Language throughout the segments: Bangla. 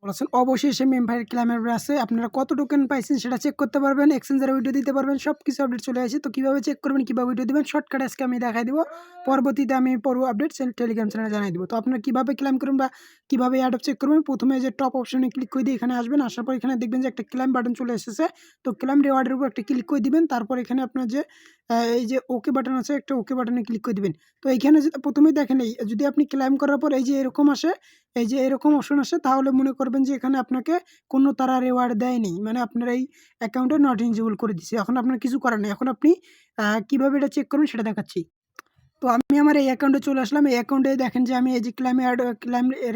বলেছেন অবশেষে মেমফায়ার ক্লাইমের আছে আপনারা কত টোকেন পাইছেন সেটা চেক করতে পারবেন, এক্সচেঞ্জারে উইড্রো দিতে পারবেন, সব কিছু আপডেট চলে আসে। তো কীভাবে চেক করবেন, কীভাবে উইড্রো দেবেন শর্টকাট আজকে আমি দেখাই দিব। পরবর্তীতে আমি আপডেট টেলিগ্রাম চ্যানেলে জানাই দিব। তো আপনারা কীভাবে ক্লাইম করবেন বা কীভাবে অ্যাডপ চেক করবেন, প্রথমে যে টপ অপশনে ক্লিক করে দিয়ে এখানে আসবেন, আসার পর এখানে দেখবেন যে একটা ক্লাইম বাটন চলে এসেছে। তো ক্লাইম রিওয়ার্ডের উপর একটা ক্লিক করে দিবেন, তারপর এখানে আপনার যে এই যে ওকে বাটন আছে, একটা ওকে বাটনে ক্লিক করে দিবেন। তো এইখানে প্রথমেই দেখেন যদি আপনি ক্লাইম করার পর এই যে এরকম আসে, এই যে এরকম অপশন আসে, তাহলে মনে করবেন যে এখানে আপনাকে কোনো তারা রিওয়ার্ড দেয়নি, মানে আপনার এই অ্যাকাউন্টে নট এলিজিবল করে দিচ্ছে। এখন আপনার কিছু করার নেই। এখন আপনি কীভাবে এটা চেক করবেন সেটা দেখাচ্ছি। তো আমি আমার এই অ্যাকাউন্টে চলে আসলাম। এই অ্যাকাউন্টে দেখেন যে আমি এই যে ক্লাইম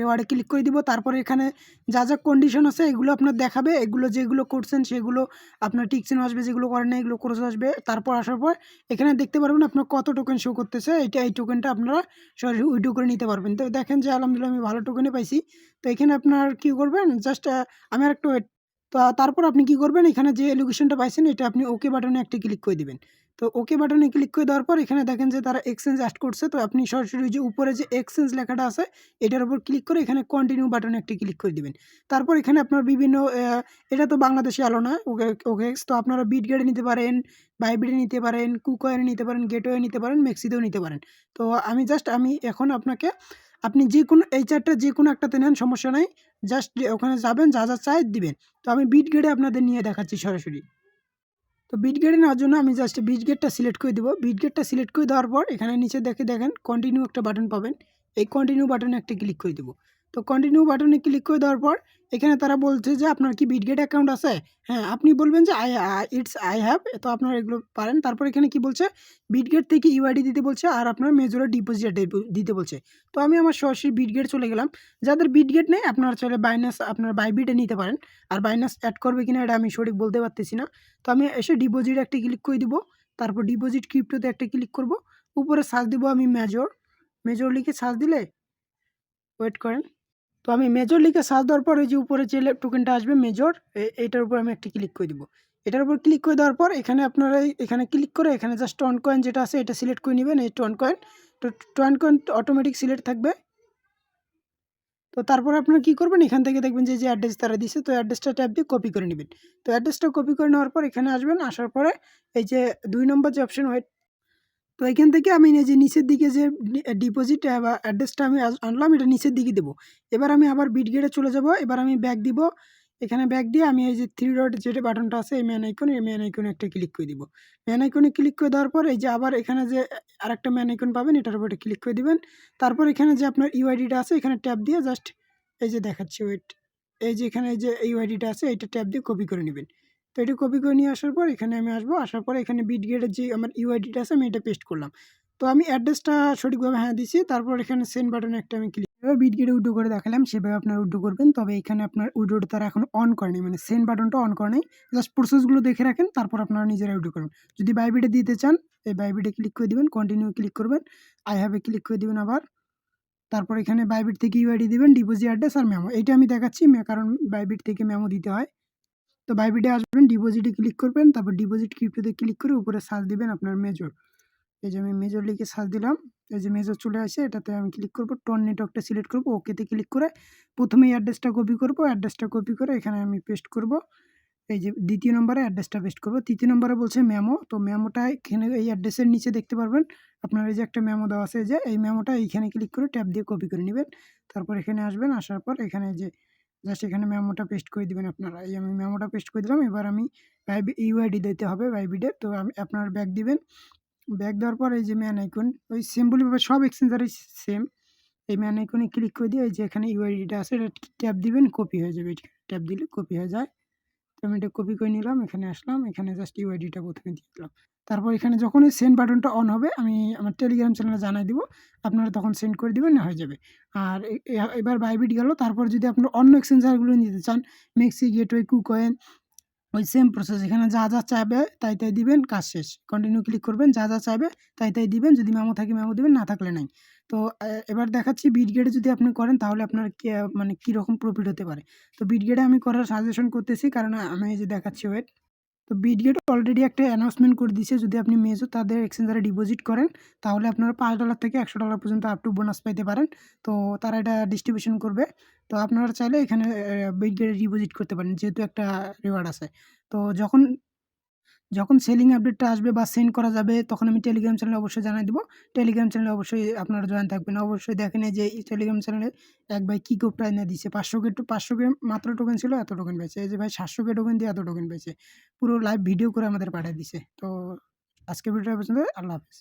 রিওয়ার্ডে ক্লিক করে দিব। তারপরে এখানে যা যা কন্ডিশন আছে এগুলো আপনার দেখাবে, এগুলো যেগুলো করছেন সেগুলো আপনার টিকচিহ্ন আসবে, যেগুলো করেন না এগুলো ক্রস আসবে। তারপর আসার পর এখানে দেখতে পারবেন আপনার কত টোকেন শো করতেছে, এই টোকেনটা আপনারা সরাসরি উইথড্র করে নিতে পারবেন। তো দেখেন যে আলহামদুলিল্লাহ আমি ভালো টোকেনে পাইছি। তো এখানে আপনার কী করবেন, জাস্ট আমি আরেকটু তো তারপর আপনি কী করবেন, এখানে যে লোকেশনটা পাইছেন এটা আপনি ওকে বাটনে একটা ক্লিক করে দিবেন। তো ওকে বাটনে ক্লিক করে দেওয়ার পর এখানে দেখেন যে তারা এক্সচেঞ্জ অ্যাড করছে। তো আপনি সরাসরি যে উপরে যে এক্সচেঞ্জ লেখাটা আছে এটার উপর ক্লিক করে এখানে কন্টিনিউ বাটনে একটা ক্লিক করে দিবেন। তারপর এখানে আপনার বিভিন্ন এটা তো বাংলাদেশে আলো না, ওকেএক্স। তো আপনারা বিটগেটে নিতে পারেন, বাইবিটে নিতে পারেন, কুকয়েনে নিতে পারেন, গেটওয়ে নিতে পারেন, মেক্সিতেও নিতে পারেন। তো আমি এখন আপনাকে আপনি যে কোনো এই চারটা যে কোনো একটাতে নেন, সমস্যা নাই। জাস্ট ওখানে যাবেন, যা যা চাই দিবেন। তো আমি বিটগেটে আপনাদের নিয়ে দেখাচ্ছি সরাসরি। তো বিটগেটে নেওয়ার জন্য আমি জাস্ট বিটগেটটা সিলেক্ট করে দেবো। বিটগেটটা সিলেক্ট করে দেওয়ার পর এখানে নিচে দেখেন কন্টিনিউ একটা বাটন পাবেন। এই কন্টিনিউ বাটনে একটা ক্লিক করে দেবো। তো কন্টিনিউ বাটনে ক্লিক করে দেওয়ার পর এখানে তারা বলছে যে আপনার কি বিটগেট অ্যাকাউন্ট আছে? হ্যাঁ, আপনি বলবেন যে আই হ্যাভ। তো আপনারা এগুলো পারেন। তারপর এখানে কি বলছে, বিটগেট থেকে ইউআইডি দিতে বলছে আর আপনার মেজরের ডিপোজিট দিতে বলছে। তো আমি আমার সরাসরি বিটগেট চলে গেলাম। যাদের বিটগেট নেই আপনারা চাইলে আপনার বাইবিটে নিতে পারেন। আর বাইনান্স অ্যাড করবে কিনা এটা আমি সঠিক বলতে পারতেছি না। তো আমি এসে ডিপোজিট একটা ক্লিক করে দিব। তারপর ডিপোজিট ক্রিপ্টোতে একটা ক্লিক করব। উপরে সার্চ দিব আমি মেজর লিখে সার্চ দিলে ওয়েট করেন। তো আমি মেজর লিখে সার্চ দেওয়ার পর এই যে উপরে যে টোকেনটা আসবে মেজর, এইটার উপর আমি একটা ক্লিক করে দিব। এটার উপর ক্লিক করে দেওয়ার পর এখানে আপনারা এখানে ক্লিক করে এখানে জাস্ট টন কয়েন যেটা আছে এটা সিলেক্ট করে নেবেন, এই টন কয়েন। তো টন কয়েন অটোমেটিক সিলেক্ট থাকবে। তো তারপরে আপনারা কী করবেন, এখান থেকে দেখবেন যে অ্যাড্রেস তারা দিছে, তো অ্যাড্রেসটা ট্যাপ দিয়ে কপি করে নেবেন। তো অ্যাড্রেসটা কপি করে নেওয়ার পর এখানে আসবেন, আসার পরে এই যে ২ নম্বর যে অপশন তো এখান থেকে আমি এই যে নিচের দিকে যে ডিপোজিট বা অ্যাড্রেসটা আমি আনলাম এটা নিচের দিকে দেবো। এবার আমি আবার বিটগেটে চলে যাব। এবার আমি ব্যাক দিব। এখানে ব্যাক দিয়ে আমি এই যে 3 ডট যে বাটনটা আছে এই ম্যান আইকনে একটা ক্লিক করে দিব। ম্যান আইকনে ক্লিক করে দেওয়ার পর এই যে আবার এখানে যে আরেকটা ম্যান আইকন পাবেন এটার উপর ক্লিক করে দিবেন। তারপর এখানে যে আপনার ইউআইডিটা আছে এখানে ট্যাপ দিয়ে জাস্ট এই যে দেখাচ্ছি ওয়েট, এই যে এখানে এই যে ইউআইডিটা আছে এটা ট্যাপ দিয়ে কপি করে নেবেন। তো এটা কপি করে নিয়ে আসার পর এখানে আমি আসবো, আসার পরে এখানে বিটগেটের যে আমার ইউআইডিটা আছে আমি এটা পেস্ট করলাম। তো আমি অ্যাড্রেসটা সঠিকভাবে হ্যাঁ দিছি। তারপর এখানে সেন্ড বাটনে একটা আমি ক্লিক বিটগেটে উইথড্র করে দেখালাম, সেভাবে আপনারা উইথড্র করবেন। তবে এখানে আপনার উইথড্রটা তারা এখন অন করেনি, মানে সেন্ড বাটনটা অন করে নাই। জাস্ট প্রসেসগুলো দেখে রাখেন, তারপর আপনারা নিজেরা উইথড্র করবেন। যদি বাইবিটে দিতে চান এই বাইবিটে ক্লিক করে দিবেন, কন্টিনিউ ক্লিক করবেন, আই হ্যাভে ক্লিক করে দিবেন আবার। তারপর এখানে বাইবিট থেকে ইউআইডি দিবেন, ডিপোজিট অ্যাড্রেস আর মেমো। এইটা আমি দেখাচ্ছি কারণ বাইবিট থেকে মেমো দিতে হয়। তো বাইবিটে আসবেন, ডিপোজিটে ক্লিক করবেন, তারপর ডিপোজিট ক্রিপ্টোতে ক্লিক করে উপরে সার্চ দিবেন আপনার মেজর। এই যে আমি মেজর লিখে সার্চ দিলাম, এই যে মেজর চলে আসে, এটাতে আমি ক্লিক করব, টোন নেটওয়ার্কটা সিলেক্ট করব, ওকেতে ক্লিক করে প্রথমেই অ্যাড্রেসটা কপি করব, অ্যাড্রেসটা কপি করে এখানে আমি পেস্ট করব। এই যে দ্বিতীয় নম্বরে অ্যাড্রেসটা পেস্ট করব। তৃতীয় নম্বরে বলছে মেমো, তো মেমোটা এখানে এই অ্যাড্রেসের নিচে দেখতে পারবেন আপনার এই যে একটা মেমো দেওয়া আছে, যে এই মেমোটা এইখানে ক্লিক করে ট্যাপ দিয়ে কপি করে নেবেন। তারপর এখানে আসবেন, আসার পর এখানে যে জাস্ট এখানে মেমোটা পেস্ট করে দিবেন আপনারা। এই আমি মেমোটা পেস্ট করে দিলাম। এবার আমি ইউআইডি দিতে হবে বাইবিটে। তো আমি আপনার ব্যাক দিবেন। ব্যাক দেওয়ার পর এই যে ম্যান আইকন ওই সিম্বলভাবে সব এক্সচেঞ্জারই সেম। এই ম্যান আইকনে ক্লিক করে দিয়ে এই যে এখানে ইউআইডিটা আছে এটা ট্যাপ দিবেন, কপি হয়ে যাবে। ট্যাপ দিলে কপি হয়ে যায়। তো আমি এটা কপি করে নিলাম, এখানে আসলাম, এখানে জাস্ট ইউআইডিটা প্রথমে দিয়ে দিলাম। তারপর এখানে যখন এই সেন্ড বাটনটা অন হবে আমি আমার টেলিগ্রাম চ্যানেলে জানাই দিব, আপনারা তখন সেন্ড করে দিবেন, হয়ে যাবে। আর এবার বাইবিট গেল। তারপর যদি আপনারা অন্য এক্সচেঞ্জারগুলো নিতে চান, মেক্সি, গেটওয়ে, কুকয়েন, ওই সেম প্রসেস। এখানে যা যা চাইবে তাই তাই দিবেন, কাজ শেষ। কন্টিনিউ ক্লিক করবেন, যা যা চাইবে তাই তাই দিবেন। যদি মেমো থাকে মেমো দিবেন, না থাকলে নাই। তো এবার দেখাচ্ছি বিটগেটে যদি আপনি করেন তাহলে আপনার মানে কীরকম প্রফিট হতে পারে। তো বিটগেটে আমি করার সাজেশন করতেছি, কারণ আমি এই যে দেখাচ্ছি ওয়েট। তো বিটগেট অলরেডি একটা অ্যানাউন্সমেন্ট করে দিয়েছে, যদি আপনি মেজো তাদের এক্সচেঞ্জারে ডিপোজিট করেন তাহলে আপনারা $5 থেকে $100 পর্যন্ত আপ টু বোনাস পাইতে পারেন। তো তারা এটা ডিস্ট্রিবিউশন করবে। তো আপনারা চাইলে এখানে বিটগেটে ডিপোজিট করতে পারেন, যেহেতু একটা রিওয়ার্ড আছে। তো যখন সেলিং আপডেটটা আসবে বা সেন্ড করা যাবে তখন আমি টেলিগ্রাম চ্যানেলে অবশ্যই জানাই দিব। টেলিগ্রাম চ্যানেলে অবশ্যই আপনারা জয়েন থাকবেন। অবশ্যই দেখেন এই যে এই টেলিগ্রাম চ্যানেলে এক ভাই কি কোপটা এনে দিছে। 500 কে মাত্র টোকেন ছিল, এত টোকেন পেয়েছে। এই যে ভাই 700 কে টোকেন দিয়ে এত টোকেন পেয়েছে। পুরো লাইভ ভিডিও করে আমাদের পাঠিয়ে দিছে। তো আজকের ভিডিওটা পর্যন্ত। আল্লাহ হাফেজ।